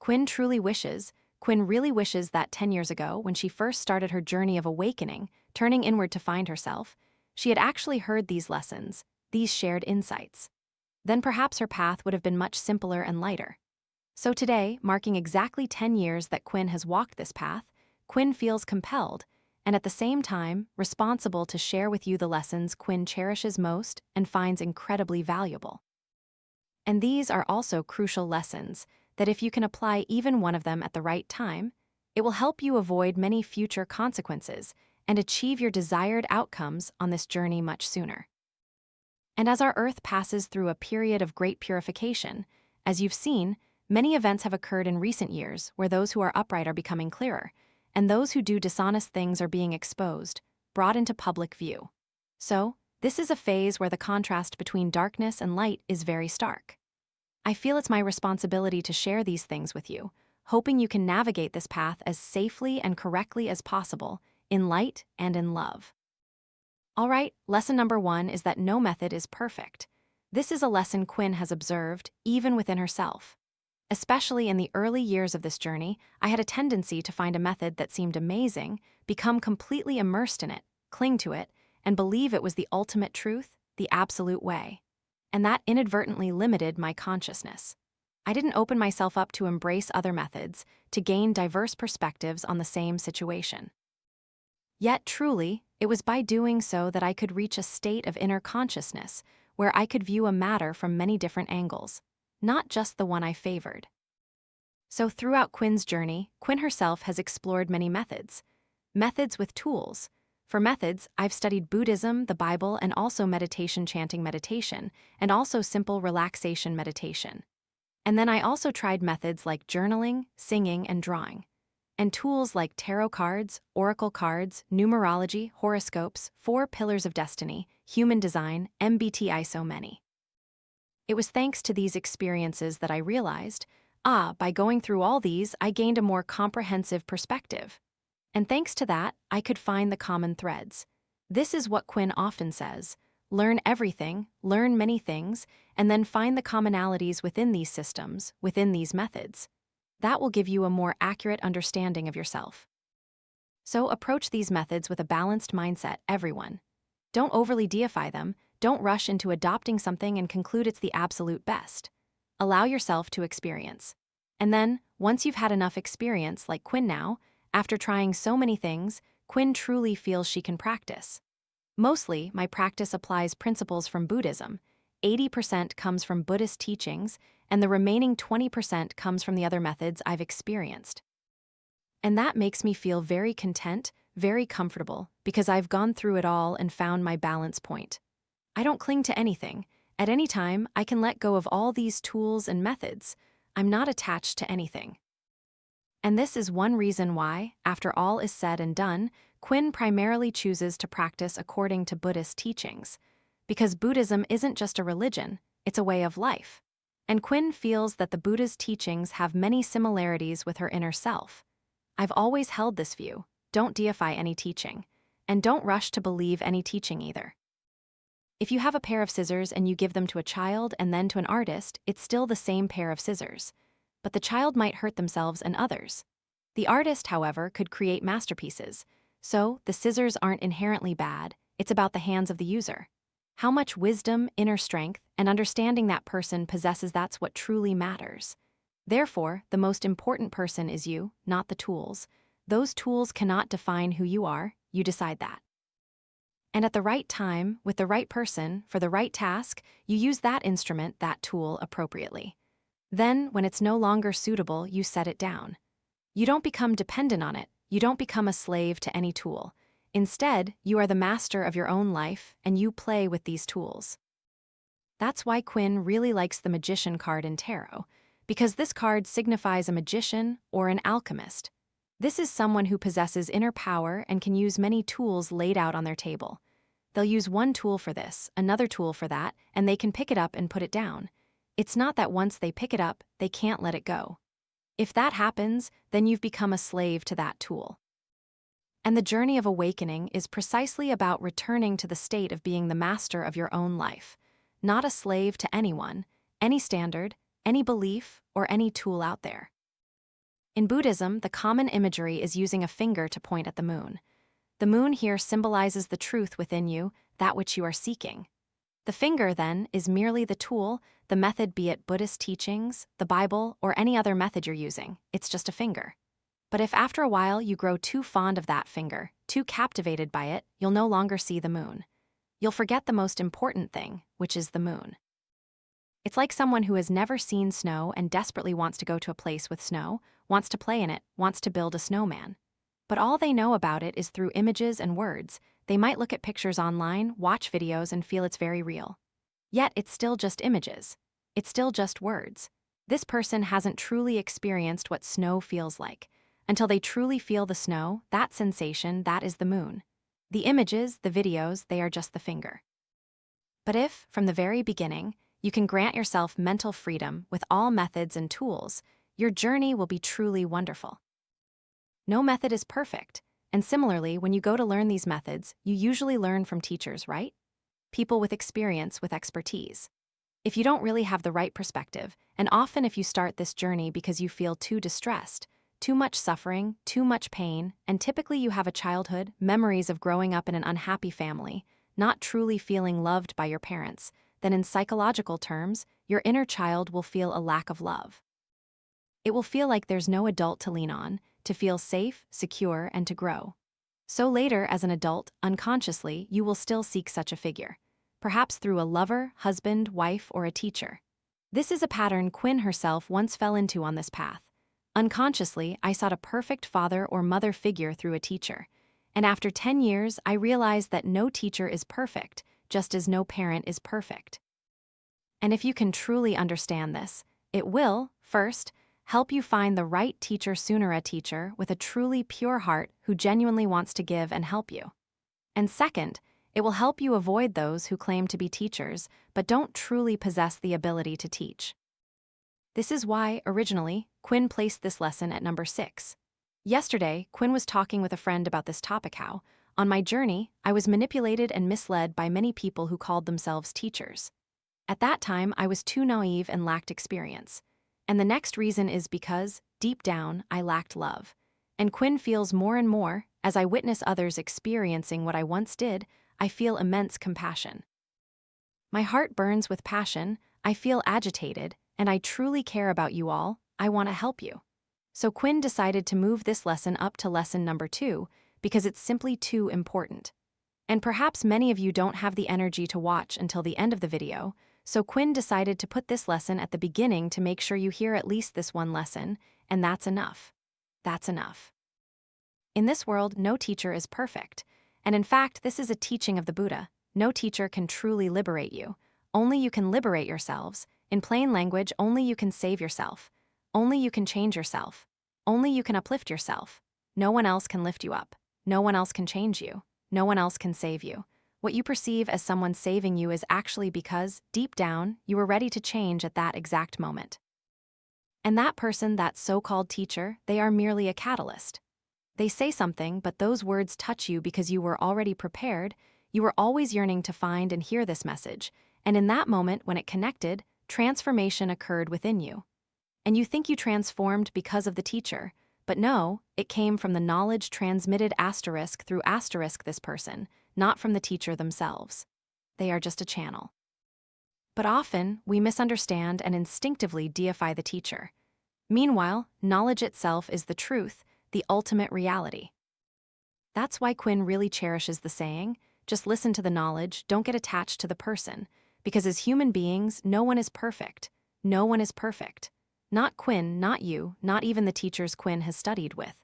Quinn really wishes that 10 years ago, when she first started her journey of awakening, turning inward to find herself, she had actually heard these lessons, these shared insights. Then perhaps her path would have been much simpler and lighter. So today, marking exactly 10 years that Quinn has walked this path, Quinn feels compelled, and at the same time, responsible to share with you the lessons Quinn cherishes most and finds incredibly valuable. And these are also crucial lessons that if you can apply even one of them at the right time, it will help you avoid many future consequences and achieve your desired outcomes on this journey much sooner. And as our Earth passes through a period of great purification, as you've seen, many events have occurred in recent years where those who are upright are becoming clearer, and those who do dishonest things are being exposed, brought into public view. So, this is a phase where the contrast between darkness and light is very stark. I feel it's my responsibility to share these things with you, hoping you can navigate this path as safely and correctly as possible, in light and in love. All right, lesson number 1 is that no method is perfect. This is a lesson Quinn has observed, even within herself. Especially in the early years of this journey, I had a tendency to find a method that seemed amazing, become completely immersed in it, cling to it, and believe it was the ultimate truth, the absolute way. And that inadvertently limited my consciousness. I didn't open myself up to embrace other methods, to gain diverse perspectives on the same situation. Yet truly, it was by doing so that I could reach a state of inner consciousness, where I could view a matter from many different angles, not just the one I favored. So throughout Quinn's journey, Quinn herself has explored many methods. Methods with tools. For methods, I've studied Buddhism, the Bible, and also meditation chanting meditation, and also simple relaxation meditation. And then I also tried methods like journaling, singing, and drawing. And tools like tarot cards, oracle cards, numerology, horoscopes, 4 pillars of destiny, human design, MBTI, so many. It was thanks to these experiences that I realized, by going through all these, I gained a more comprehensive perspective. And thanks to that, I could find the common threads. This is what Quinn often says: learn everything, learn many things, and then find the commonalities within these systems, within these methods. That will give you a more accurate understanding of yourself. So approach these methods with a balanced mindset, everyone. Don't overly deify them. Don't rush into adopting something and conclude it's the absolute best. Allow yourself to experience. And then, once you've had enough experience, like Quinn now, after trying so many things, Quinn truly feels she can practice. Mostly, my practice applies principles from Buddhism. 80% comes from Buddhist teachings, and the remaining 20% comes from the other methods I've experienced. And that makes me feel very content, very comfortable, because I've gone through it all and found my balance point. I don't cling to anything. At any time, I can let go of all these tools and methods. I'm not attached to anything. And this is one reason why, after all is said and done, Quinn primarily chooses to practice according to Buddhist teachings. Because Buddhism isn't just a religion, it's a way of life. And Quinn feels that the Buddha's teachings have many similarities with her inner self. I've always held this view: don't deify any teaching. And don't rush to believe any teaching either. If you have a pair of scissors and you give them to a child and then to an artist, it's still the same pair of scissors. But the child might hurt themselves and others. The artist, however, could create masterpieces. So, the scissors aren't inherently bad, it's about the hands of the user. How much wisdom, inner strength, and understanding that person possesses, that's what truly matters. Therefore, the most important person is you, not the tools. Those tools cannot define who you are, you decide that. And at the right time, with the right person, for the right task, you use that instrument, that tool, appropriately. Then, when it's no longer suitable, you set it down. You don't become dependent on it, you don't become a slave to any tool. Instead, you are the master of your own life, and you play with these tools. That's why Quinn really likes the Magician card in tarot, because this card signifies a magician or an alchemist. This is someone who possesses inner power and can use many tools laid out on their table. They'll use one tool for this, another tool for that, and they can pick it up and put it down. It's not that once they pick it up, they can't let it go. If that happens, then you've become a slave to that tool. And the journey of awakening is precisely about returning to the state of being the master of your own life, not a slave to anyone, any standard, any belief, or any tool out there. In Buddhism, the common imagery is using a finger to point at the moon. The moon here symbolizes the truth within you, that which you are seeking. The finger, then, is merely the tool, the method, be it Buddhist teachings, the Bible, or any other method you're using. It's just a finger. But if after a while you grow too fond of that finger, too captivated by it, you'll no longer see the moon. You'll forget the most important thing, which is the moon. It's like someone who has never seen snow and desperately wants to go to a place with snow, wants to play in it, wants to build a snowman. But all they know about it is through images and words. They might look at pictures online, watch videos, and feel it's very real. Yet it's still just images. It's still just words. This person hasn't truly experienced what snow feels like. Until they truly feel the snow, that sensation, that is the moon. The images, the videos, they are just the finger. But if, from the very beginning, you can grant yourself mental freedom with all methods and tools, your journey will be truly wonderful. No method is perfect, and similarly, when you go to learn these methods, you usually learn from teachers, right? People with experience, with expertise. If you don't really have the right perspective, and often if you start this journey because you feel too distressed, too much suffering, too much pain, and typically you have a childhood, memories of growing up in an unhappy family, not truly feeling loved by your parents, then in psychological terms, your inner child will feel a lack of love. It will feel like there's no adult to lean on, to feel safe, secure, and to grow. So later, as an adult, unconsciously, you will still seek such a figure, perhaps through a lover, husband, wife, or a teacher. This is a pattern Quinn herself once fell into on this path. Unconsciously, I sought a perfect father or mother figure through a teacher. And after 10 years, I realized that no teacher is perfect, just as no parent is perfect. And if you can truly understand this, it will, first, help you find the right teacher sooner, a teacher with a truly pure heart who genuinely wants to give and help you. And second, it will help you avoid those who claim to be teachers but don't truly possess the ability to teach. This is why, originally, Quinn placed this lesson at number 6. Yesterday, Quinn was talking with a friend about this topic: how, on my journey, I was manipulated and misled by many people who called themselves teachers. At that time, I was too naive and lacked experience. And the next reason is because, deep down, I lacked love. And Quinn feels more and more, as I witness others experiencing what I once did, I feel immense compassion. My heart burns with passion, I feel agitated, and I truly care about you all. I want to help you. So Quinn decided to move this lesson up to lesson number 2, because it's simply too important. And perhaps many of you don't have the energy to watch until the end of the video, so Quinn decided to put this lesson at the beginning to make sure you hear at least this one lesson, and that's enough. That's enough. In this world, no teacher is perfect. And in fact, this is a teaching of the Buddha. No teacher can truly liberate you. Only you can liberate yourselves. In plain language, only you can save yourself. Only you can change yourself. Only you can uplift yourself. No one else can lift you up. No one else can change you. No one else can save you. What you perceive as someone saving you is actually because, deep down, you were ready to change at that exact moment. And that person, that so-called teacher, they are merely a catalyst. They say something, but those words touch you because you were already prepared. You were always yearning to find and hear this message. And in that moment, when it connected, transformation occurred within you. And you think you transformed because of the teacher, but no, it came from the knowledge transmitted asterisk through asterisk this person, not from the teacher themselves. They are just a channel. But often, we misunderstand and instinctively deify the teacher. Meanwhile, knowledge itself is the truth, the ultimate reality. That's why Quinn really cherishes the saying, just listen to the knowledge, don't get attached to the person, because as human beings, no one is perfect. No one is perfect. Not Quinn, not you, not even the teachers Quinn has studied with.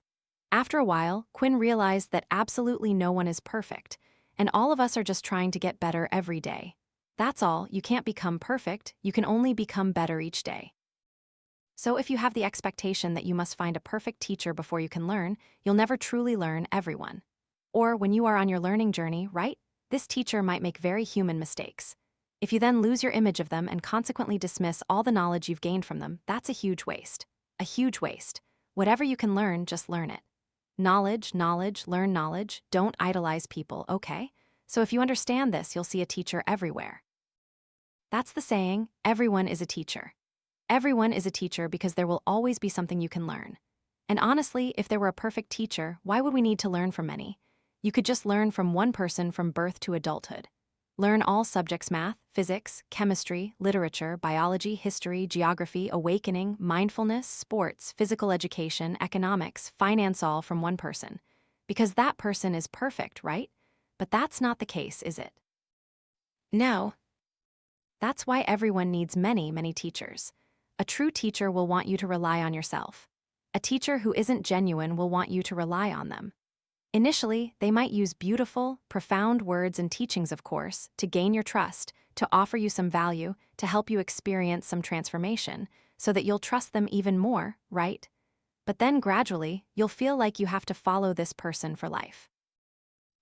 After a while, Quinn realized that absolutely no one is perfect, and all of us are just trying to get better every day. That's all. You can't become perfect, you can only become better each day. So if you have the expectation that you must find a perfect teacher before you can learn, you'll never truly learn everyone. Or when you are on your learning journey, right? This teacher might make very human mistakes. If you then lose your image of them and consequently dismiss all the knowledge you've gained from them, that's a huge waste. A huge waste. Whatever you can learn, just learn it. Knowledge, learn knowledge, don't idolize people, okay? So if you understand this, you'll see a teacher everywhere. That's the saying, everyone is a teacher. Everyone is a teacher because there will always be something you can learn. And honestly, if there were a perfect teacher, why would we need to learn from many? You could just learn from one person from birth to adulthood. Learn all subjects: math, physics, chemistry, literature, biology, history, geography, awakening, mindfulness, sports, physical education, economics, finance, all from one person. Because that person is perfect, right? But that's not the case, is it? No. That's why everyone needs many, many teachers. A true teacher will want you to rely on yourself. A teacher who isn't genuine will want you to rely on them. Initially, they might use beautiful, profound words and teachings, of course, to gain your trust, to offer you some value, to help you experience some transformation, so that you'll trust them even more, right? But then gradually, you'll feel like you have to follow this person for life.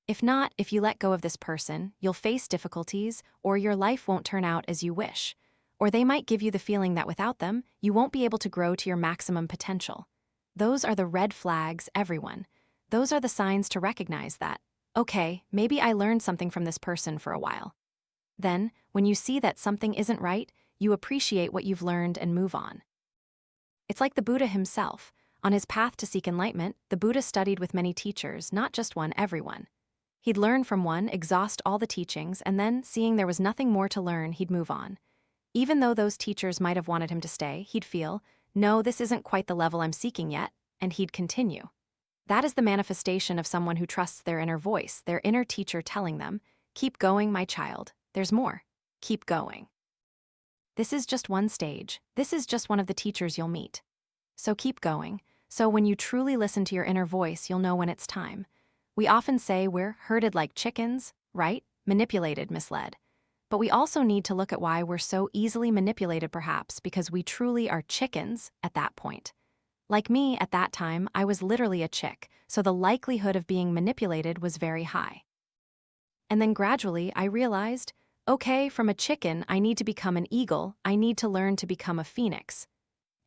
If not, if you let go of this person, you'll face difficulties, or your life won't turn out as you wish. Or they might give you the feeling that without them, you won't be able to grow to your maximum potential. Those are the red flags, everyone. Those are the signs to recognize that, okay, maybe I learned something from this person for a while. Then, when you see that something isn't right, you appreciate what you've learned and move on. It's like the Buddha himself. On his path to seek enlightenment, the Buddha studied with many teachers, not just one, everyone. He'd learn from one, exhaust all the teachings, and then, seeing there was nothing more to learn, he'd move on. Even though those teachers might have wanted him to stay, he'd feel, no, this isn't quite the level I'm seeking yet, and he'd continue. That is the manifestation of someone who trusts their inner voice, their inner teacher telling them, keep going, my child, there's more. Keep going. This is just one stage. This is just one of the teachers you'll meet. So keep going. So when you truly listen to your inner voice, you'll know when it's time. We often say we're herded like chickens, right? Manipulated, misled. But we also need to look at why we're so easily manipulated, perhaps because we truly are chickens at that point. Like me, at that time, I was literally a chick, so the likelihood of being manipulated was very high. And then gradually, I realized, okay, from a chicken, I need to become an eagle, I need to learn to become a phoenix.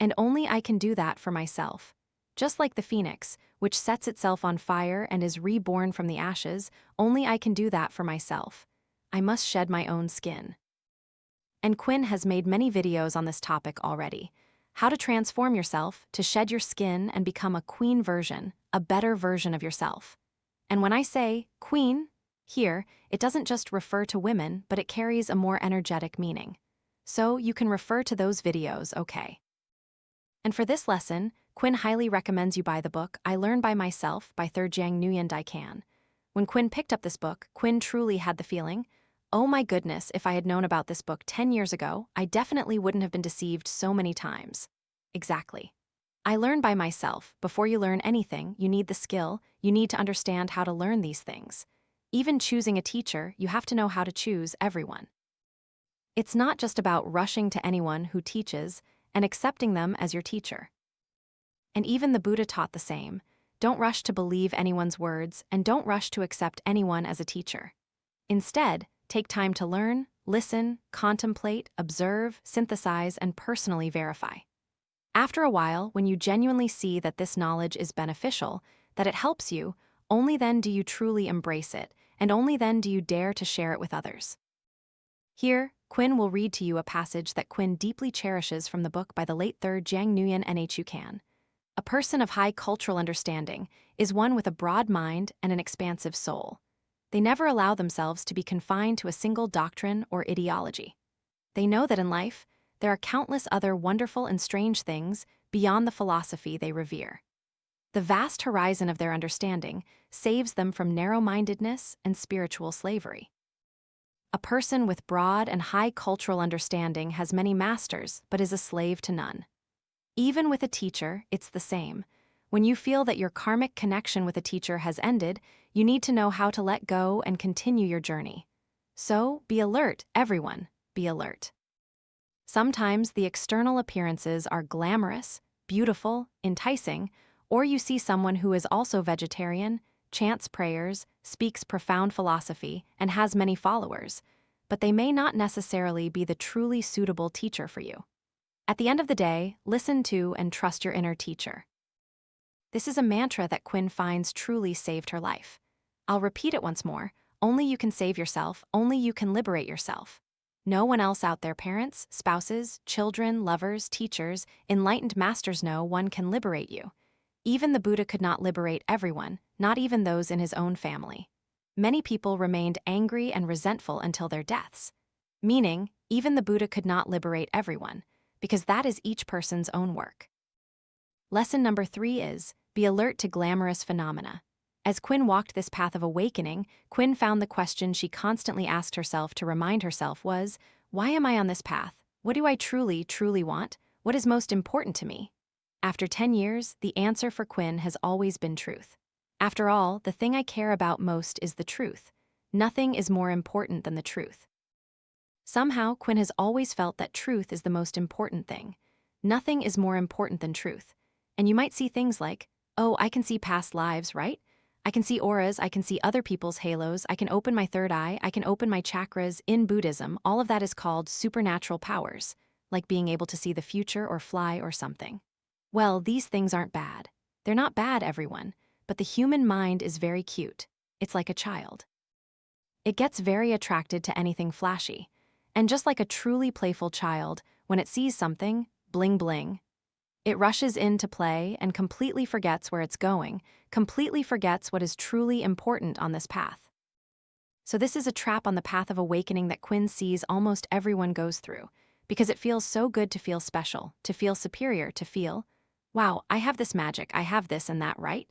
And only I can do that for myself. Just like the phoenix, which sets itself on fire and is reborn from the ashes, only I can do that for myself. I must shed my own skin. And Quinn has made many videos on this topic already. How to transform yourself, to shed your skin and become a queen version, a better version of yourself. And when I say queen, here, it doesn't just refer to women, but it carries a more energetic meaning. So you can refer to those videos, okay? And for this lesson, Quinn highly recommends you buy the book I Learn by Myself by Thurjang Nguyen Dai Can. When Quinn picked up this book, Quinn truly had the feeling, oh my goodness, if I had known about this book 10 years ago, I definitely wouldn't have been deceived so many times. Exactly. I learn by myself. Before you learn anything, you need the skill, you need to understand how to learn these things. Even choosing a teacher, you have to know how to choose everyone. It's not just about rushing to anyone who teaches and accepting them as your teacher. And even the Buddha taught the same. Don't rush to believe anyone's words, and don't rush to accept anyone as a teacher. Instead, take time to learn, listen, contemplate, observe, synthesize, and personally verify. After a while, when you genuinely see that this knowledge is beneficial, that it helps you, only then do you truly embrace it, and only then do you dare to share it with others. Here, Quinn will read to you a passage that Quinn deeply cherishes from the book by the late Thurjang Nguyen Nhu Can. A person of high cultural understanding is one with a broad mind and an expansive soul. They never allow themselves to be confined to a single doctrine or ideology. They know that in life, there are countless other wonderful and strange things beyond the philosophy they revere. The vast horizon of their understanding saves them from narrow-mindedness and spiritual slavery. A person with broad and high cultural understanding has many masters, but is a slave to none. Even with a teacher, it's the same. When you feel that your karmic connection with a teacher has ended, you need to know how to let go and continue your journey. So, be alert, everyone, be alert. Sometimes the external appearances are glamorous, beautiful, enticing, or you see someone who is also vegetarian, chants prayers, speaks profound philosophy, and has many followers, but they may not necessarily be the truly suitable teacher for you. At the end of the day, listen to and trust your inner teacher. This is a mantra that Quinn finds truly saved her life. I'll repeat it once more. Only you can save yourself, only you can liberate yourself. No one else out there, parents, spouses, children, lovers, teachers, enlightened masters, no one can liberate you. Even the Buddha could not liberate everyone, not even those in his own family. Many people remained angry and resentful until their deaths. Meaning, even the Buddha could not liberate everyone, because that is each person's own work. Lesson number 3 is, be alert to glamorous phenomena. As Quinn walked this path of awakening, Quinn found the question she constantly asked herself to remind herself was, why am I on this path? What do I truly, truly want? What is most important to me? After 10 years, the answer for Quinn has always been truth. After all, the thing I care about most is the truth. Nothing is more important than the truth. Somehow, Quinn has always felt that truth is the most important thing. Nothing is more important than truth. And you might see things like, oh, I can see past lives, right? I can see auras, I can see other people's halos, I can open my third eye, I can open my chakras. In Buddhism, all of that is called supernatural powers, like being able to see the future or fly or something. Well, these things aren't bad. They're not bad, everyone, but the human mind is very cute. It's like a child. It gets very attracted to anything flashy. And just like a truly playful child, when it sees something, bling bling, it rushes in to play and completely forgets where it's going, completely forgets what is truly important on this path. So this is a trap on the path of awakening that Quinn sees almost everyone goes through, because it feels so good to feel special, to feel superior, to feel, wow, I have this magic, I have this and that, right?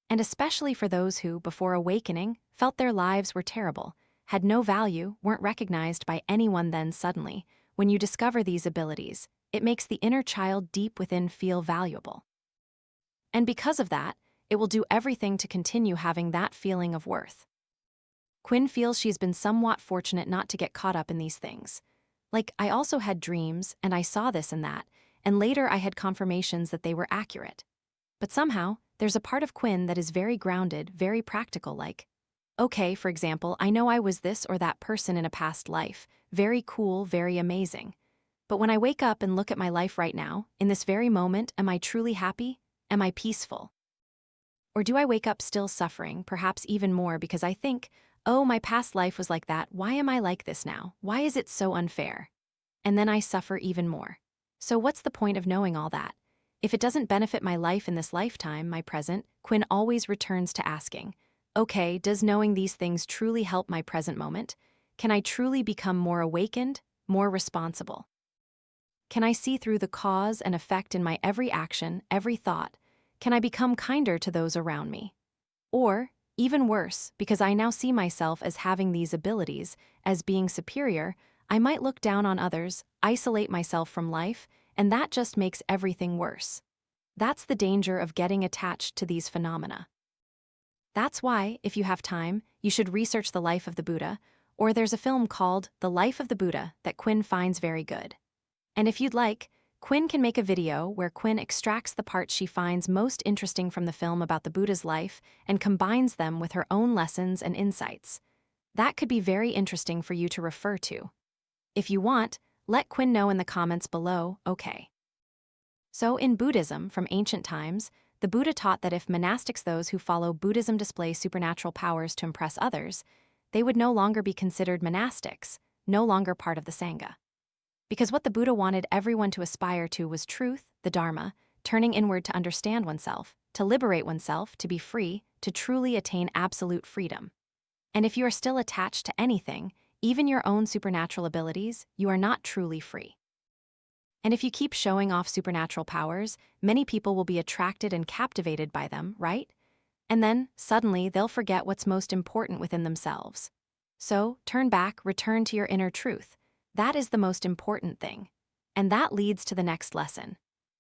And especially for those who, before awakening, felt their lives were terrible, had no value, weren't recognized by anyone. Then suddenly, when you discover these abilities, it makes the inner child deep within feel valuable. And because of that, it will do everything to continue having that feeling of worth. Quinn feels she's been somewhat fortunate not to get caught up in these things. Like, I also had dreams, and I saw this and that, and later I had confirmations that they were accurate. But somehow, there's a part of Quinn that is very grounded, very practical, like, okay, for example, I know I was this or that person in a past life, very cool, very amazing. But when I wake up and look at my life right now, in this very moment, am I truly happy? Am I peaceful? Or do I wake up still suffering, perhaps even more because I think, oh, my past life was like that, why am I like this now? Why is it so unfair? And then I suffer even more. So what's the point of knowing all that? If it doesn't benefit my life in this lifetime, my present, Quinn always returns to asking, okay, does knowing these things truly help my present moment? Can I truly become more awakened, more responsible? Can I see through the cause and effect in my every action, every thought? Can I become kinder to those around me? Or, even worse, because I now see myself as having these abilities, as being superior, I might look down on others, isolate myself from life, and that just makes everything worse. That's the danger of getting attached to these phenomena. That's why, if you have time, you should research the life of the Buddha, or there's a film called The Life of the Buddha that Quinn finds very good. And if you'd like, Quinn can make a video where Quinn extracts the parts she finds most interesting from the film about the Buddha's life and combines them with her own lessons and insights. That could be very interesting for you to refer to. If you want, let Quinn know in the comments below, okay. So in Buddhism, from ancient times, the Buddha taught that if monastics, those who follow Buddhism, display supernatural powers to impress others, they would no longer be considered monastics, no longer part of the Sangha. Because what the Buddha wanted everyone to aspire to was truth, the Dharma, turning inward to understand oneself, to liberate oneself, to be free, to truly attain absolute freedom. And if you are still attached to anything, even your own supernatural abilities, you are not truly free. And if you keep showing off supernatural powers, many people will be attracted and captivated by them, right? And then, suddenly, they'll forget what's most important within themselves. So, turn back, return to your inner truth. That is the most important thing. And that leads to the next lesson.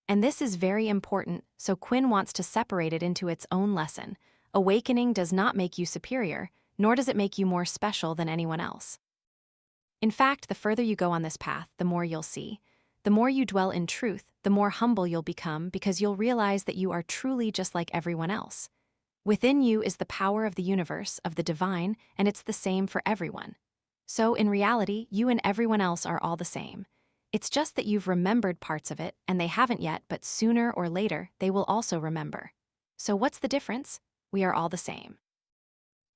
And this is very important, so Quinn wants to separate it into its own lesson. Awakening does not make you superior, nor does it make you more special than anyone else. In fact, the further you go on this path, the more you'll see. The more you dwell in truth, the more humble you'll become because you'll realize that you are truly just like everyone else. Within you is the power of the universe, of the divine, and it's the same for everyone. So, in reality, you and everyone else are all the same. It's just that you've remembered parts of it, and they haven't yet, but sooner or later, they will also remember. So what's the difference? We are all the same.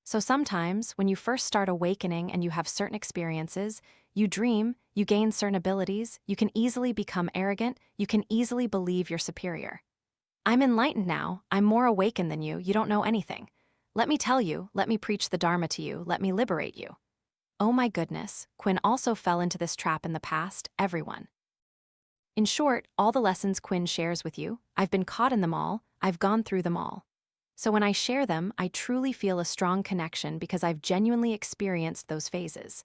So sometimes, when you first start awakening and you have certain experiences, you dream, you gain certain abilities, you can easily become arrogant, you can easily believe you're superior. I'm enlightened now, I'm more awakened than you, you don't know anything. Let me tell you, let me preach the Dharma to you, let me liberate you. Oh my goodness, Quinn also fell into this trap in the past, everyone. In short, all the lessons Quinn shares with you, I've been caught in them all, I've gone through them all. So when I share them, I truly feel a strong connection because I've genuinely experienced those phases.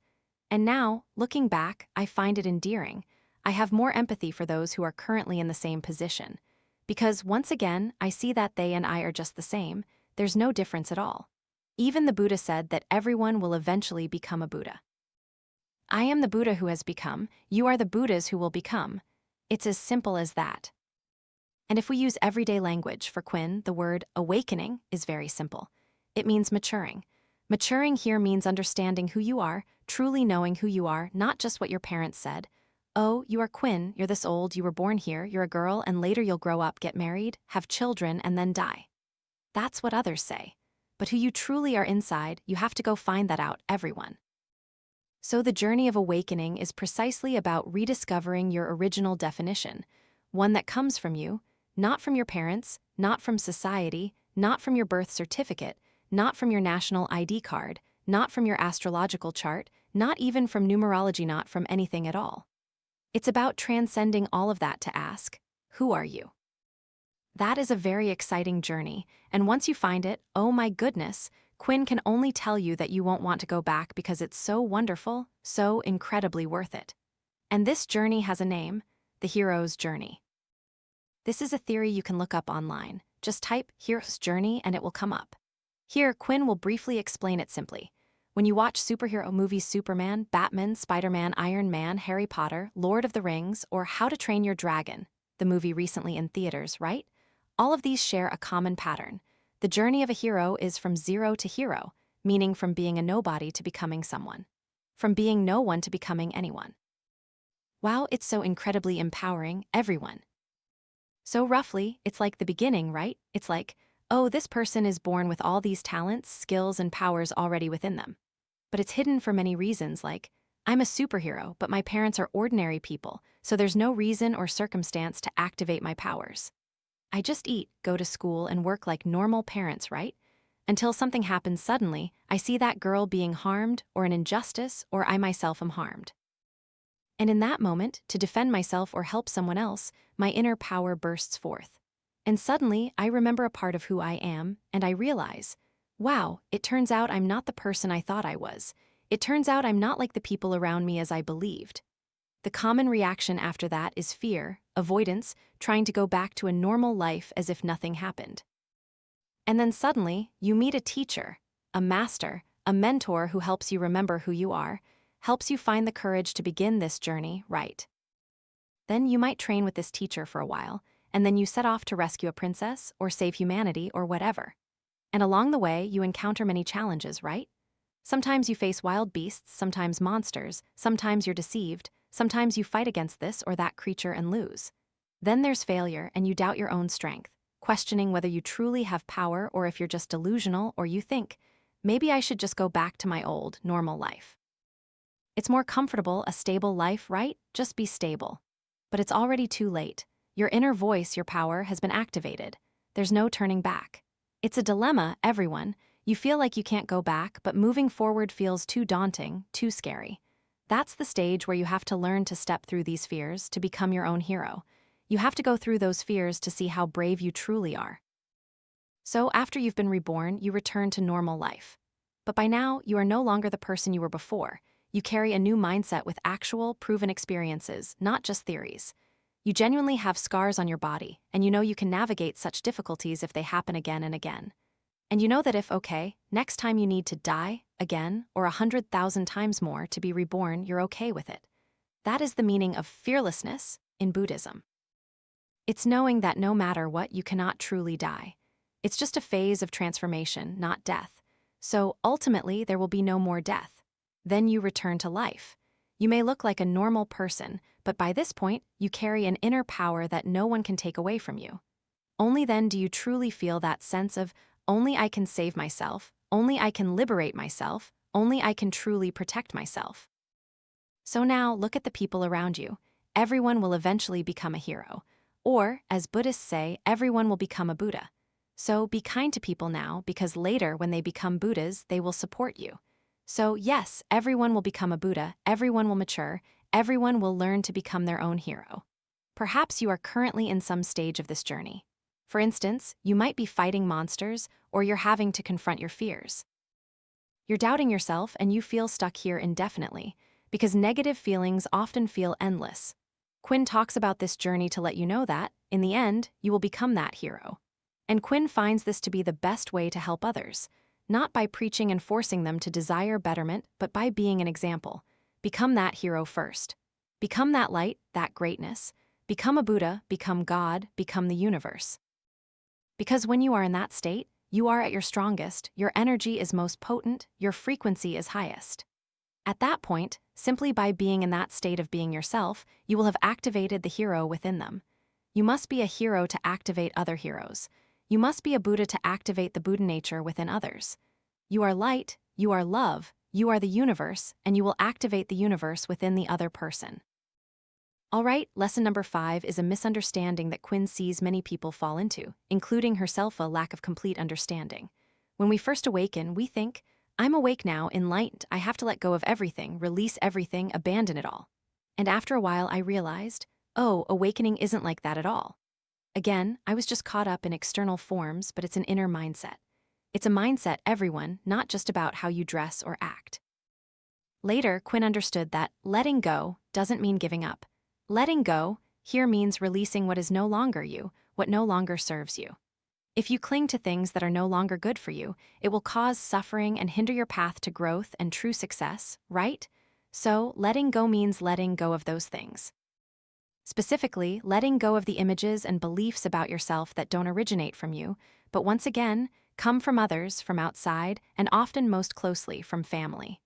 And now, looking back, I find it endearing. I have more empathy for those who are currently in the same position. Because once again, I see that they and I are just the same, there's no difference at all. Even the Buddha said that everyone will eventually become a Buddha. I am the Buddha who has become, you are the Buddhas who will become. It's as simple as that. And if we use everyday language for Quinn, the word awakening is very simple. It means maturing. Maturing here means understanding who you are, truly knowing who you are, not just what your parents said. Oh, you are Quinn, you're this old, you were born here, you're a girl, and later you'll grow up, get married, have children, and then die. That's what others say. But who you truly are inside, you have to go find that out, everyone. So the journey of awakening is precisely about rediscovering your original definition, one that comes from you, not from your parents, not from society, not from your birth certificate, not from your national ID card, not from your astrological chart, not even from numerology, not from anything at all. It's about transcending all of that to ask, who are you? That is a very exciting journey, and once you find it, oh my goodness, Quinn can only tell you that you won't want to go back because it's so wonderful, so incredibly worth it. And this journey has a name, the hero's journey. This is a theory you can look up online. Just type hero's journey and it will come up. Here, Quinn will briefly explain it simply. When you watch superhero movies Superman, Batman, Spider-Man, Iron Man, Harry Potter, Lord of the Rings, or How to Train Your Dragon, the movie recently in theaters, right? All of these share a common pattern. The journey of a hero is from zero to hero, meaning from being a nobody to becoming someone. From being no one to becoming anyone. Wow, it's so incredibly empowering, everyone. So roughly, it's like the beginning, right? It's like, oh, this person is born with all these talents, skills, and powers already within them. But it's hidden for many reasons, like, I'm a superhero, but my parents are ordinary people, so there's no reason or circumstance to activate my powers. I just eat, go to school, and work like normal parents, right? Until something happens suddenly, I see that girl being harmed, or an injustice, or I myself am harmed. And in that moment, to defend myself or help someone else, my inner power bursts forth. And suddenly, I remember a part of who I am, and I realize, wow, it turns out I'm not the person I thought I was. It turns out I'm not like the people around me as I believed. The common reaction after that is fear, avoidance, trying to go back to a normal life as if nothing happened. And then suddenly, you meet a teacher, a master, a mentor who helps you remember who you are, helps you find the courage to begin this journey right. Then you might train with this teacher for a while, and then you set off to rescue a princess or save humanity or whatever. And along the way, you encounter many challenges, right? Sometimes you face wild beasts, sometimes monsters, sometimes you're deceived, sometimes you fight against this or that creature and lose. Then there's failure and you doubt your own strength, questioning whether you truly have power or if you're just delusional or you think, maybe I should just go back to my old, normal life. It's more comfortable, a stable life, right? Just be stable. But it's already too late. Your inner voice, your power, has been activated. There's no turning back. It's a dilemma, everyone. You feel like you can't go back, but moving forward feels too daunting, too scary. That's the stage where you have to learn to step through these fears to become your own hero. You have to go through those fears to see how brave you truly are. So after you've been reborn, you return to normal life. But by now, you are no longer the person you were before. You carry a new mindset with actual, proven experiences, not just theories. You genuinely have scars on your body, and you know you can navigate such difficulties if they happen again and again. And you know that if, okay, next time you need to die, again, or 100,000 times more to be reborn, you're okay with it. That is the meaning of fearlessness in Buddhism. It's knowing that no matter what, you cannot truly die. It's just a phase of transformation, not death. So ultimately, there will be no more death. Then you return to life. You may look like a normal person, but by this point, you carry an inner power that no one can take away from you. Only then do you truly feel that sense of, only I can save myself, only I can liberate myself, only I can truly protect myself. So now, look at the people around you. Everyone will eventually become a hero. Or, as Buddhists say, everyone will become a Buddha. So be kind to people now, because later when they become Buddhas, they will support you. So yes, everyone will become a Buddha, everyone will mature, everyone will learn to become their own hero. Perhaps you are currently in some stage of this journey. For instance, you might be fighting monsters, or you're having to confront your fears. You're doubting yourself and you feel stuck here indefinitely, because negative feelings often feel endless. Quinn talks about this journey to let you know that, in the end, you will become that hero. And Quinn finds this to be the best way to help others, not by preaching and forcing them to desire betterment, but by being an example. Become that hero first. Become that light, that greatness. Become a Buddha, become God, become the universe. Because when you are in that state, you are at your strongest, your energy is most potent, your frequency is highest. At that point, simply by being in that state of being yourself, you will have activated the hero within them. You must be a hero to activate other heroes. You must be a Buddha to activate the Buddha nature within others. You are light, you are love, you are the universe, and you will activate the universe within the other person. Alright, lesson number 5 is a misunderstanding that Quinn sees many people fall into, including herself, a lack of complete understanding. When we first awaken, we think, I'm awake now, enlightened, I have to let go of everything, release everything, abandon it all. And after a while I realized, oh, awakening isn't like that at all. Again, I was just caught up in external forms, but it's an inner mindset. It's a mindset, everyone, not just about how you dress or act. Later, Quinn understood that letting go doesn't mean giving up. Letting go here means releasing what is no longer you, what no longer serves you. If you cling to things that are no longer good for you, it will cause suffering and hinder your path to growth and true success, right? So, letting go means letting go of those things. Specifically, letting go of the images and beliefs about yourself that don't originate from you, but once again, come from others, from outside, and often most closely from family.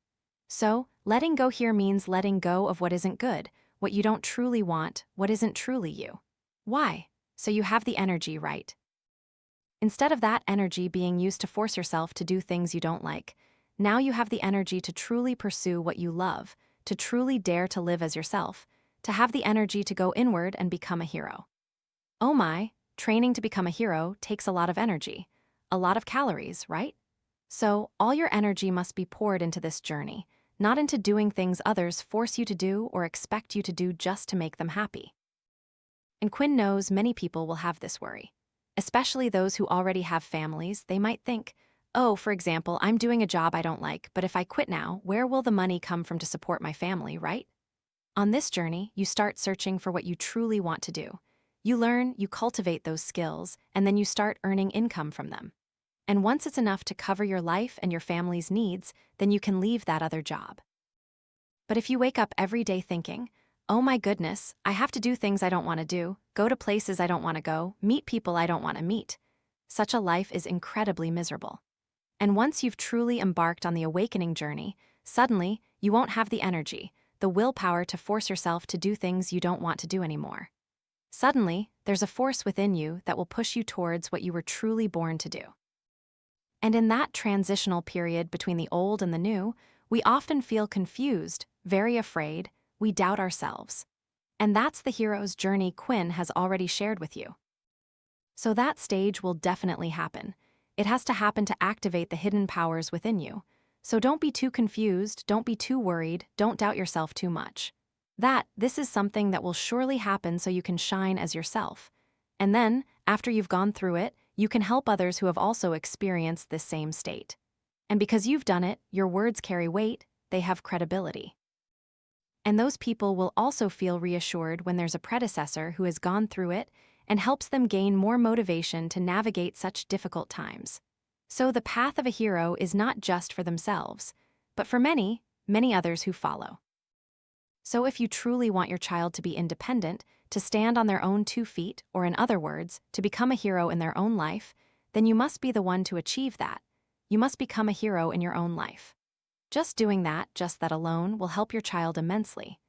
So, letting go here means letting go of what isn't good, what you don't truly want, what isn't truly you. Why? So you have the energy right. Instead of that energy being used to force yourself to do things you don't like, now you have the energy to truly pursue what you love, to truly dare to live as yourself, to have the energy to go inward and become a hero. Oh my, training to become a hero takes a lot of energy, a lot of calories, right? So all your energy must be poured into this journey, not into doing things others force you to do or expect you to do just to make them happy. And Quinn knows many people will have this worry. Especially those who already have families, they might think, oh, for example, I'm doing a job I don't like, but if I quit now, where will the money come from to support my family, right? On this journey, you start searching for what you truly want to do. You learn, you cultivate those skills, and then you start earning income from them. And once it's enough to cover your life and your family's needs, then you can leave that other job. But if you wake up every day thinking, oh my goodness, I have to do things I don't want to do, go to places I don't want to go, meet people I don't want to meet, such a life is incredibly miserable. And once you've truly embarked on the awakening journey, suddenly you won't have the energy, the willpower to force yourself to do things you don't want to do anymore. Suddenly, there's a force within you that will push you towards what you were truly born to do. And in that transitional period between the old and the new, we often feel confused, very afraid, we doubt ourselves. And that's the hero's journey Quinn has already shared with you. So that stage will definitely happen. It has to happen to activate the hidden powers within you. So don't be too confused, don't be too worried, don't doubt yourself too much. This is something that will surely happen so you can shine as yourself. And then, after you've gone through it, you can help others who have also experienced this same state. And because you've done it, your words carry weight, they have credibility. And those people will also feel reassured when there's a predecessor who has gone through it and helps them gain more motivation to navigate such difficult times. So the path of a hero is not just for themselves, but for many, many others who follow. So if you truly want your child to be independent, to stand on their own 2 feet, or in other words, to become a hero in their own life, then you must be the one to achieve that. You must become a hero in your own life. Just doing that, just that alone, will help your child immensely.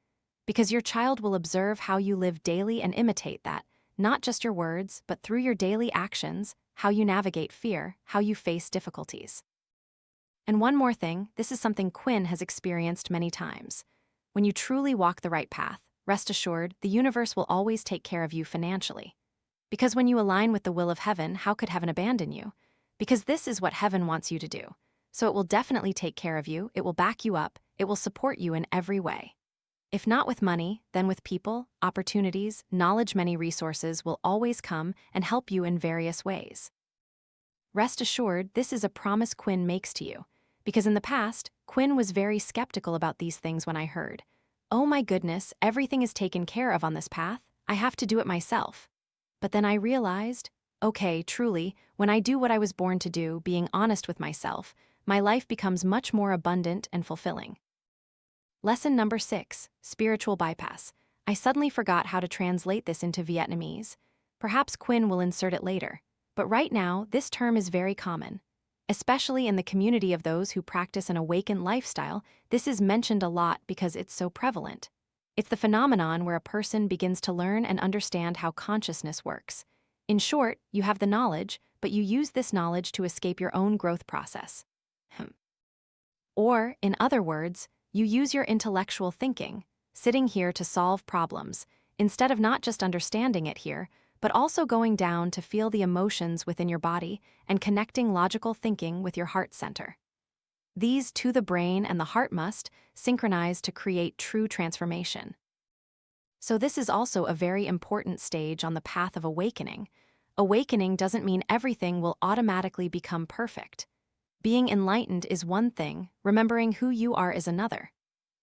Because your child will observe how you live daily and imitate that, not just your words, but through your daily actions, how you navigate fear, how you face difficulties. And one more thing, this is something Quinn has experienced many times. When you truly walk the right path, rest assured, the universe will always take care of you financially. Because when you align with the will of heaven, how could heaven abandon you? Because this is what heaven wants you to do. So it will definitely take care of you, it will back you up, it will support you in every way. If not with money, then with people, opportunities, knowledge. Many resources will always come and help you in various ways. Rest assured, this is a promise Quinn makes to you. Because in the past, Quinn was very skeptical about these things when I heard, "Oh my goodness, everything is taken care of on this path, I have to do it myself." But then I realized, okay, truly, when I do what I was born to do, being honest with myself, my life becomes much more abundant and fulfilling. Lesson number 6, spiritual bypass. I suddenly forgot how to translate this into Vietnamese. Perhaps Quinn will insert it later. But right now, this term is very common. Especially in the community of those who practice an awakened lifestyle, this is mentioned a lot because it's so prevalent. It's the phenomenon where a person begins to learn and understand how consciousness works. In short, you have the knowledge, but you use this knowledge to escape your own growth process. Or, in other words, you use your intellectual thinking, sitting here to solve problems, instead of not just understanding it here, but also going down to feel the emotions within your body and connecting logical thinking with your heart center. These to the brain and the heart must synchronize to create true transformation. So this is also a very important stage on the path of awakening. Awakening doesn't mean everything will automatically become perfect. Being enlightened is one thing, remembering who you are is another.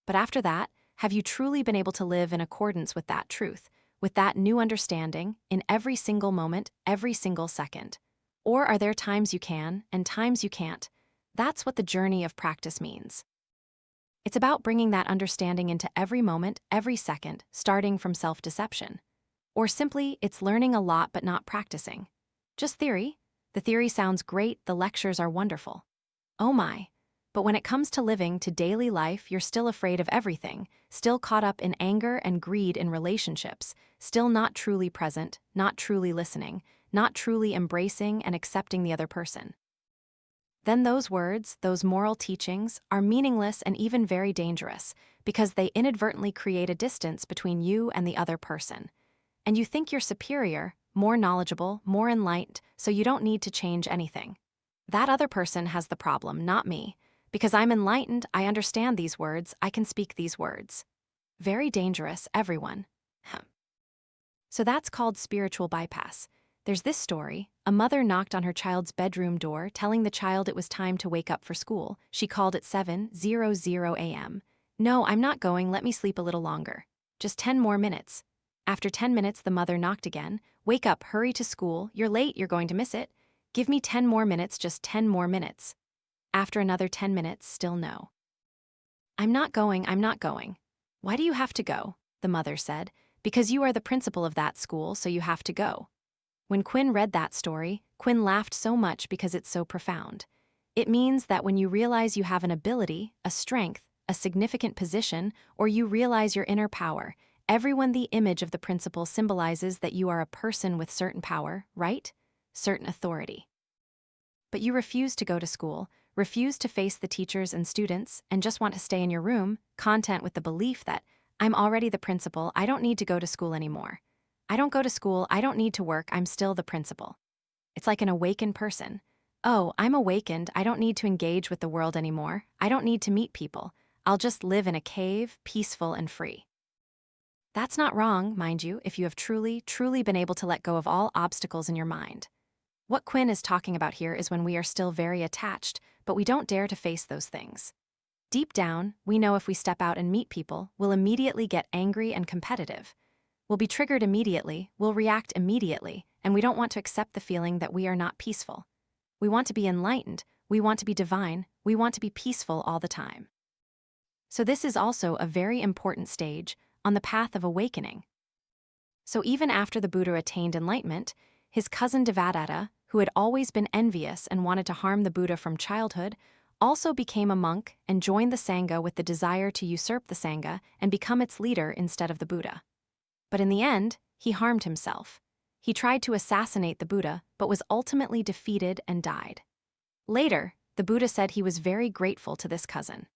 But after that, have you truly been able to live in accordance with that truth, with that new understanding, in every single moment, every single second? Or are there times you can and times you can't? That's what the journey of practice means. It's about bringing that understanding into every moment, every second, starting from self-deception. Or simply, it's learning a lot but not practicing. Just theory. The theory sounds great, the lectures are wonderful. Oh my. But when it comes to living to daily life, you're still afraid of everything, still caught up in anger and greed in relationships, still not truly present, not truly listening, not truly embracing and accepting the other person. Then those words, those moral teachings, are meaningless and even very dangerous because they inadvertently create a distance between you and the other person. And you think you're superior, more knowledgeable, more enlightened, so you don't need to change anything. That other person has the problem, not me. Because I'm enlightened, I understand these words, I can speak these words. Very dangerous, everyone. So that's called spiritual bypass. There's this story. A mother knocked on her child's bedroom door, telling the child it was time to wake up for school. She called at 7:00 a.m. "No, I'm not going, let me sleep a little longer. Just 10 more minutes." After 10 minutes, the mother knocked again. "Wake up, hurry to school, you're late, you're going to miss it. Give me 10 more minutes, just 10 more minutes." After another 10 minutes, still no. I'm not going, I'm not going." "Why do you have to go?" the mother said. "Because you are the principal of that school, so you have to go." When Quinn read that story, Quinn laughed so much because it's so profound. It means that when you realize you have an ability, a strength, a significant position, or you realize your inner power, everyone the image of the principal symbolizes that you are a person with certain power, right? Certain authority. But you refuse to go to school, refuse to face the teachers and students, and just want to stay in your room, content with the belief that, "I'm already the principal, I don't need to go to school anymore. I don't go to school, I don't need to work, I'm still the principal." It's like an awakened person. "Oh, I'm awakened, I don't need to engage with the world anymore, I don't need to meet people, I'll just live in a cave, peaceful and free." That's not wrong, mind you, if you have truly, truly been able to let go of all obstacles in your mind. What Quinn is talking about here is when we are still very attached, but we don't dare to face those things. Deep down, we know if we step out and meet people, we'll immediately get angry and competitive. We'll be triggered immediately, we'll react immediately, and we don't want to accept the feeling that we are not peaceful. We want to be enlightened, we want to be divine, we want to be peaceful all the time. So this is also a very important stage on the path of awakening. So even after the Buddha attained enlightenment, his cousin Devadatta, who had always been envious and wanted to harm the Buddha from childhood, also became a monk and joined the Sangha with the desire to usurp the Sangha and become its leader instead of the Buddha. But in the end, he harmed himself. He tried to assassinate the Buddha, but was ultimately defeated and died. Later, the Buddha said he was very grateful to this cousin.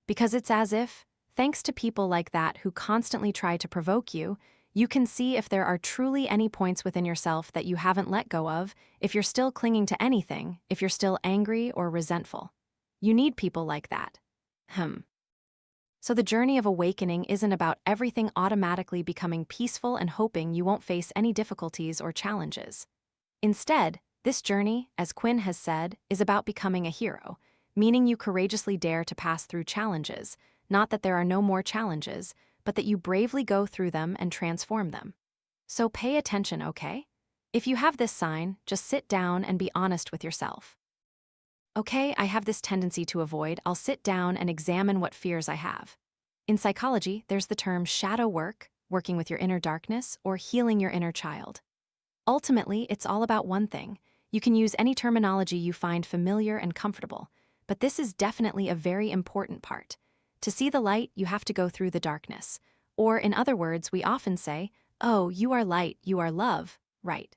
Because it's as if, thanks to people like that who constantly try to provoke you, You can see if there are truly any points within yourself that you haven't let go of, if you're still clinging to anything, if you're still angry or resentful. You need people like that. So the journey of awakening isn't about everything automatically becoming peaceful and hoping you won't face any difficulties or challenges. Instead, this journey, as Quinn has said, is about becoming a hero, meaning you courageously dare to pass through challenges, not that there are no more challenges, but that you bravely go through them and transform them. So pay attention, okay? If you have this sign, just sit down and be honest with yourself. Okay, I have this tendency to avoid. I'll sit down and examine what fears I have. In psychology, there's the term shadow work, working with your inner darkness, or healing your inner child. Ultimately, it's all about one thing. You can use any terminology you find familiar and comfortable, but this is definitely a very important part. To see the light, you have to go through the darkness. Or, in other words, we often say, "Oh, you are light, you are love," right?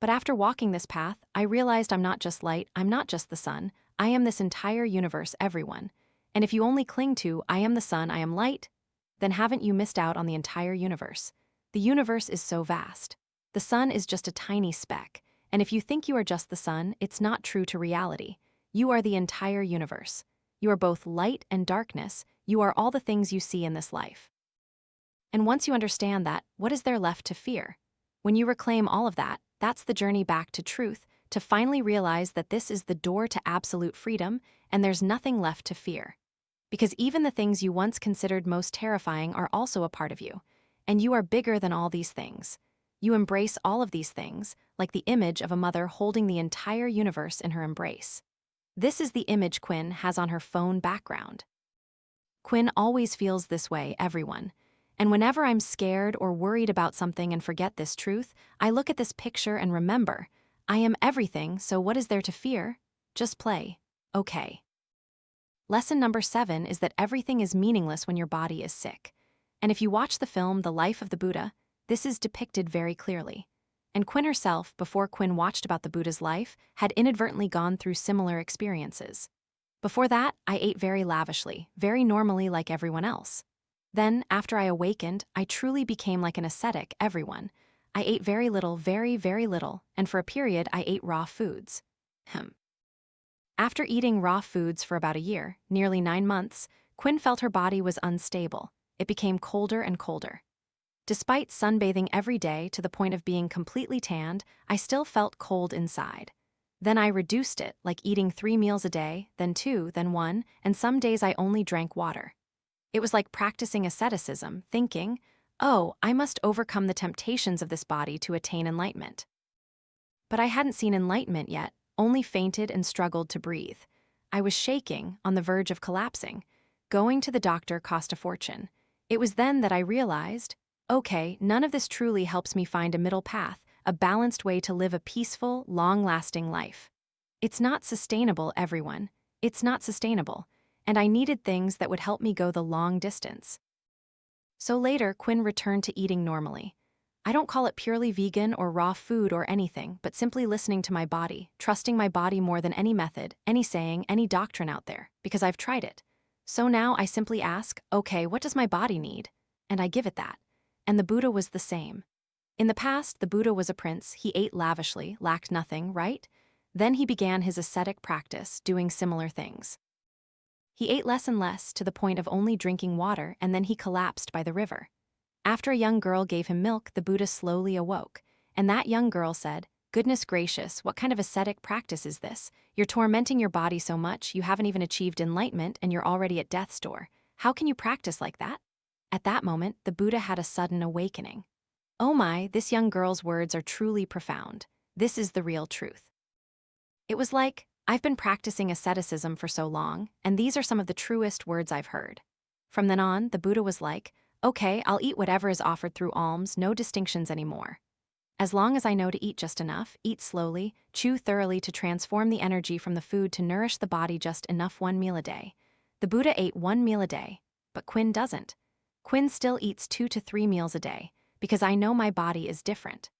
But after walking this path, I realized I'm not just light, I'm not just the sun, I am this entire universe, everyone. And if you only cling to, "I am the sun, I am light," then haven't you missed out on the entire universe? The universe is so vast. The sun is just a tiny speck, and if you think you are just the sun, it's not true to reality. You are the entire universe. You are both light and darkness, you are all the things you see in this life. And once you understand that, what is there left to fear? When you reclaim all of that, that's the journey back to truth, to finally realize that this is the door to absolute freedom, and there's nothing left to fear. Because even the things you once considered most terrifying are also a part of you, and you are bigger than all these things. You embrace all of these things, like the image of a mother holding the entire universe in her embrace. This is the image Quinn has on her phone background. Quinn always feels this way, everyone. And whenever I'm scared or worried about something and forget this truth, I look at this picture and remember, I am everything, so what is there to fear? Just play. Okay. Lesson number 7 is that everything is meaningless when your body is sick. And if you watch the film The Life of the Buddha, this is depicted very clearly. And Quinn herself, before Quinn watched about the Buddha's life, had inadvertently gone through similar experiences. Before that, I ate very lavishly, very normally like everyone else. Then, after I awakened, I truly became like an ascetic, everyone. I ate very little, very, very little, and for a period I ate raw foods. After eating raw foods for about a year, nearly 9 months, Quinn felt her body was unstable. It became colder and colder. Despite sunbathing every day to the point of being completely tanned, I still felt cold inside. Then I reduced it, like eating 3 meals a day, then 2, then 1, and some days I only drank water. It was like practicing asceticism, thinking, oh, I must overcome the temptations of this body to attain enlightenment. But I hadn't seen enlightenment yet, only fainted and struggled to breathe. I was shaking, on the verge of collapsing. Going to the doctor cost a fortune. It was then that I realized, okay, none of this truly helps me find a middle path, a balanced way to live a peaceful, long-lasting life. It's not sustainable, everyone. It's not sustainable. And I needed things that would help me go the long distance. So later, Quinn returned to eating normally. I don't call it purely vegan or raw food or anything, but simply listening to my body, trusting my body more than any method, any saying, any doctrine out there, because I've tried it. So now I simply ask, okay, what does my body need? And I give it that. And the Buddha was the same. In the past, the Buddha was a prince, he ate lavishly, lacked nothing, right? Then he began his ascetic practice, doing similar things. He ate less and less, to the point of only drinking water, and then he collapsed by the river. After a young girl gave him milk, the Buddha slowly awoke, and that young girl said, "Goodness gracious, what kind of ascetic practice is this? You're tormenting your body so much, you haven't even achieved enlightenment, and you're already at death's door. How can you practice like that?" At that moment, the Buddha had a sudden awakening. Oh my, this young girl's words are truly profound. This is the real truth. It was like, I've been practicing asceticism for so long, and these are some of the truest words I've heard. From then on, the Buddha was like, okay, I'll eat whatever is offered through alms, no distinctions anymore. As long as I know to eat just enough, eat slowly, chew thoroughly to transform the energy from the food to nourish the body just enough 1 meal a day. The Buddha ate 1 meal a day, but Quinn doesn't. Quinn still eats 2 to 3 meals a day, because I know my body is different.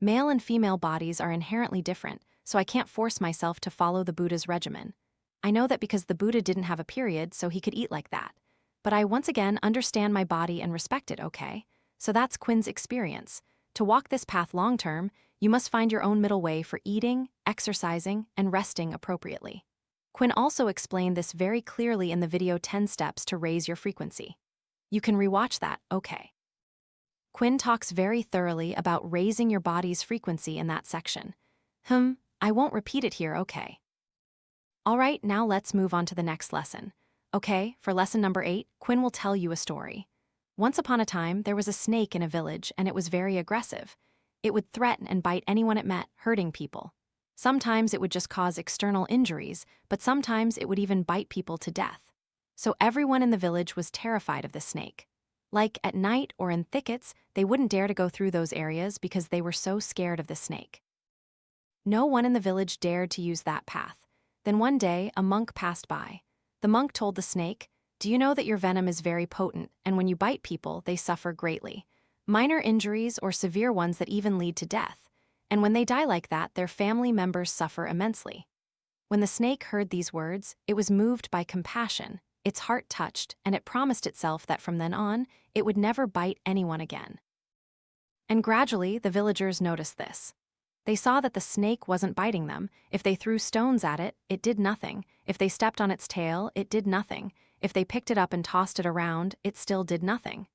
Male and female bodies are inherently different, so I can't force myself to follow the Buddha's regimen. I know that because the Buddha didn't have a period, so he could eat like that. But I once again understand my body and respect it, okay? So that's Quinn's experience. To walk this path long-term, you must find your own middle way for eating, exercising, and resting appropriately. Quinn also explained this very clearly in the video 10 Steps to Raise Your Frequency. You can rewatch that, okay. Quinn talks very thoroughly about raising your body's frequency in that section. I won't repeat it here, okay. Alright, now let's move on to the next lesson. Okay, for lesson number 8, Quinn will tell you a story. Once upon a time, there was a snake in a village, and it was very aggressive. It would threaten and bite anyone it met, hurting people. Sometimes it would just cause external injuries, but sometimes it would even bite people to death. So everyone in the village was terrified of the snake. Like at night or in thickets, they wouldn't dare to go through those areas because they were so scared of the snake. No one in the village dared to use that path. Then one day, a monk passed by. The monk told the snake, "Do you know that your venom is very potent, and when you bite people, they suffer greatly? Minor injuries or severe ones that even lead to death. And when they die like that, their family members suffer immensely." When the snake heard these words, it was moved by compassion, its heart touched, and it promised itself that from then on, it would never bite anyone again. And gradually, the villagers noticed this. They saw that the snake wasn't biting them. If they threw stones at it, it did nothing. If they stepped on its tail, it did nothing. If they picked it up and tossed it around, it still did nothing.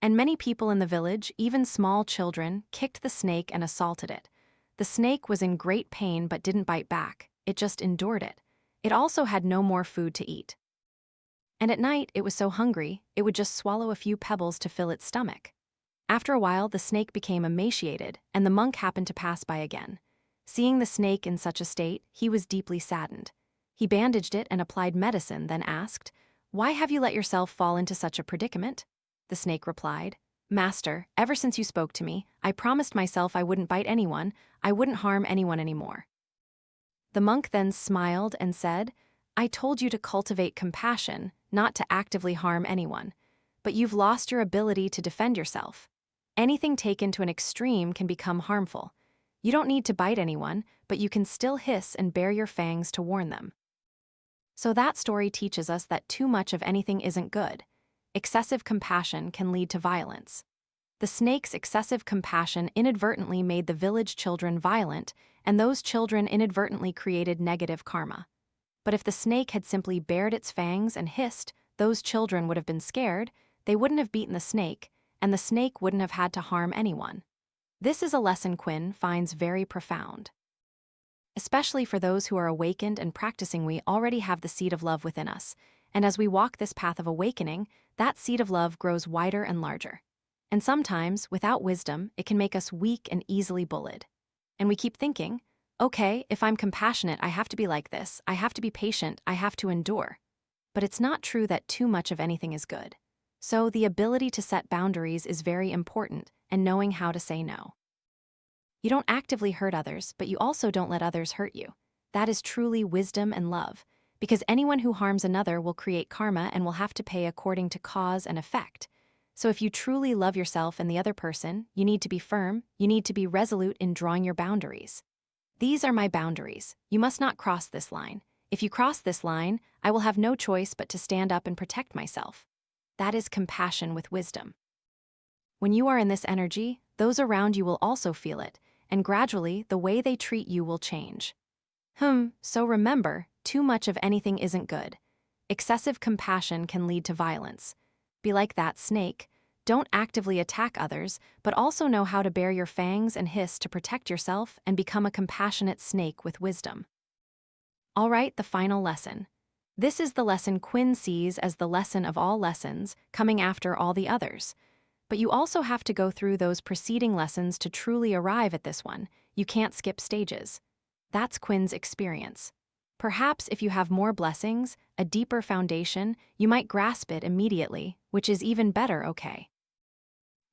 And many people in the village, even small children, kicked the snake and assaulted it. The snake was in great pain but didn't bite back. It just endured it. It also had no more food to eat. And at night, it was so hungry, it would just swallow a few pebbles to fill its stomach. After a while, the snake became emaciated, and the monk happened to pass by again. Seeing the snake in such a state, he was deeply saddened. He bandaged it and applied medicine, then asked, "Why have you let yourself fall into such a predicament?" The snake replied, "Master, ever since you spoke to me, I promised myself I wouldn't bite anyone, I wouldn't harm anyone anymore." The monk then smiled and said, "I told you to cultivate compassion, not to actively harm anyone. But you've lost your ability to defend yourself. Anything taken to an extreme can become harmful. You don't need to bite anyone, but you can still hiss and bare your fangs to warn them." So that story teaches us that too much of anything isn't good. Excessive compassion can lead to violence. The snake's excessive compassion inadvertently made the village children violent, and those children inadvertently created negative karma. But if the snake had simply bared its fangs and hissed, those children would have been scared, they wouldn't have beaten the snake, and the snake wouldn't have had to harm anyone. This is a lesson Quinn finds very profound. Especially for those who are awakened and practicing, we already have the seed of love within us, and as we walk this path of awakening, that seed of love grows wider and larger. And sometimes, without wisdom, it can make us weak and easily bullied. And we keep thinking, okay, if I'm compassionate, I have to be like this, I have to be patient, I have to endure. But it's not true that too much of anything is good. So the ability to set boundaries is very important, and knowing how to say no. You don't actively hurt others, but you also don't let others hurt you. That is truly wisdom and love, because anyone who harms another will create karma and will have to pay according to cause and effect. So if you truly love yourself and the other person, you need to be firm, you need to be resolute in drawing your boundaries. These are my boundaries. You must not cross this line. If you cross this line, I will have no choice but to stand up and protect myself. That is compassion with wisdom. When you are in this energy, those around you will also feel it, and gradually the way they treat you will change. So remember, too much of anything isn't good. Excessive compassion can lead to violence. Be like that snake. Don't actively attack others, but also know how to bare your fangs and hiss to protect yourself and become a compassionate snake with wisdom. All right, the final lesson. This is the lesson Quinn sees as the lesson of all lessons, coming after all the others. But you also have to go through those preceding lessons to truly arrive at this one. You can't skip stages. That's Quinn's experience. Perhaps if you have more blessings, a deeper foundation, you might grasp it immediately, which is even better, okay?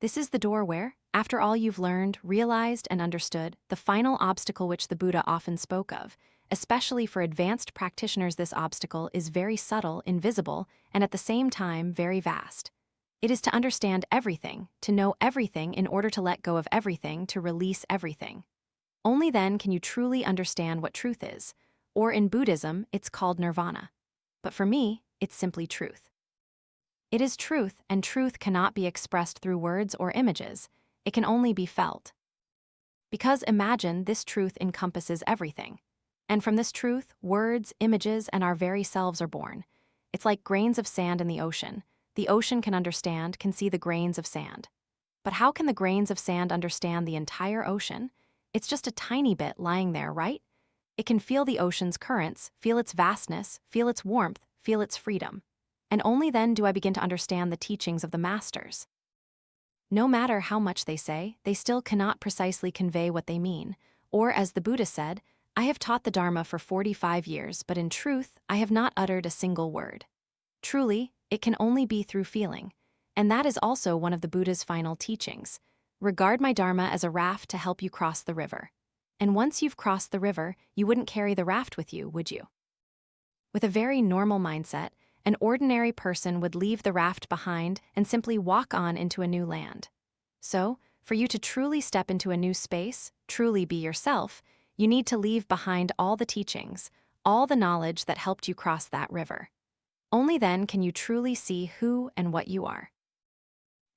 This is the door where, after all you've learned, realized, and understood, the final obstacle which the Buddha often spoke of. Especially for advanced practitioners, this obstacle is very subtle, invisible, and at the same time very vast. It is to understand everything, to know everything in order to let go of everything, to release everything. Only then can you truly understand what truth is, or in Buddhism, it's called nirvana. But for me, it's simply truth. It is truth, and truth cannot be expressed through words or images. It can only be felt. Because imagine, this truth encompasses everything. And from this truth, words, images, and our very selves are born. It's like grains of sand in the ocean. The ocean can understand, can see the grains of sand. But how can the grains of sand understand the entire ocean? It's just a tiny bit lying there, right? It can feel the ocean's currents, feel its vastness, feel its warmth, feel its freedom. And only then do I begin to understand the teachings of the masters. No matter how much they say, they still cannot precisely convey what they mean. Or, as the Buddha said, I have taught the Dharma for 45 years, but in truth, I have not uttered a single word. Truly, it can only be through feeling. And that is also one of the Buddha's final teachings. Regard my Dharma as a raft to help you cross the river. And once you've crossed the river, you wouldn't carry the raft with you, would you? With a very normal mindset, an ordinary person would leave the raft behind and simply walk on into a new land. So, for you to truly step into a new space, truly be yourself, you need to leave behind all the teachings, all the knowledge that helped you cross that river. Only then can you truly see who and what you are.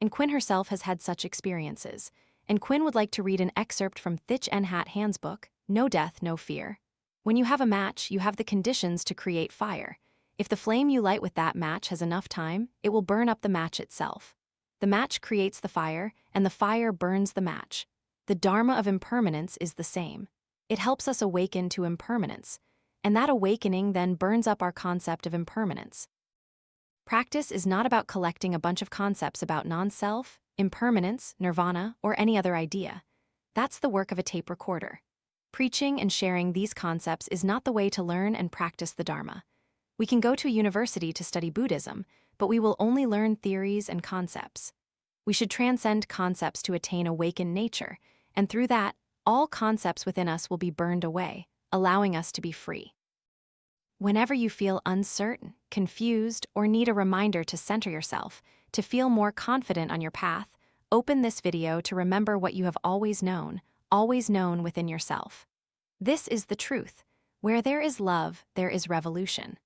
And Quinn herself has had such experiences, and Quinn would like to read an excerpt from Thich Nhat Hanh's book, No Death, No Fear. When you have a match, you have the conditions to create fire. If the flame you light with that match has enough time, it will burn up the match itself. The match creates the fire, and the fire burns the match. The Dharma of impermanence is the same. It helps us awaken to impermanence, and that awakening then burns up our concept of impermanence. Practice is not about collecting a bunch of concepts about non-self, impermanence, nirvana, or any other idea. That's the work of a tape recorder. Preaching and sharing these concepts is not the way to learn and practice the Dharma. We can go to a university to study Buddhism, but we will only learn theories and concepts. We should transcend concepts to attain awakened nature, and through that, all concepts within us will be burned away, allowing us to be free. Whenever you feel uncertain, confused, or need a reminder to center yourself, to feel more confident on your path, open this video to remember what you have always known within yourself. This is the truth. Where there is love, there is revolution.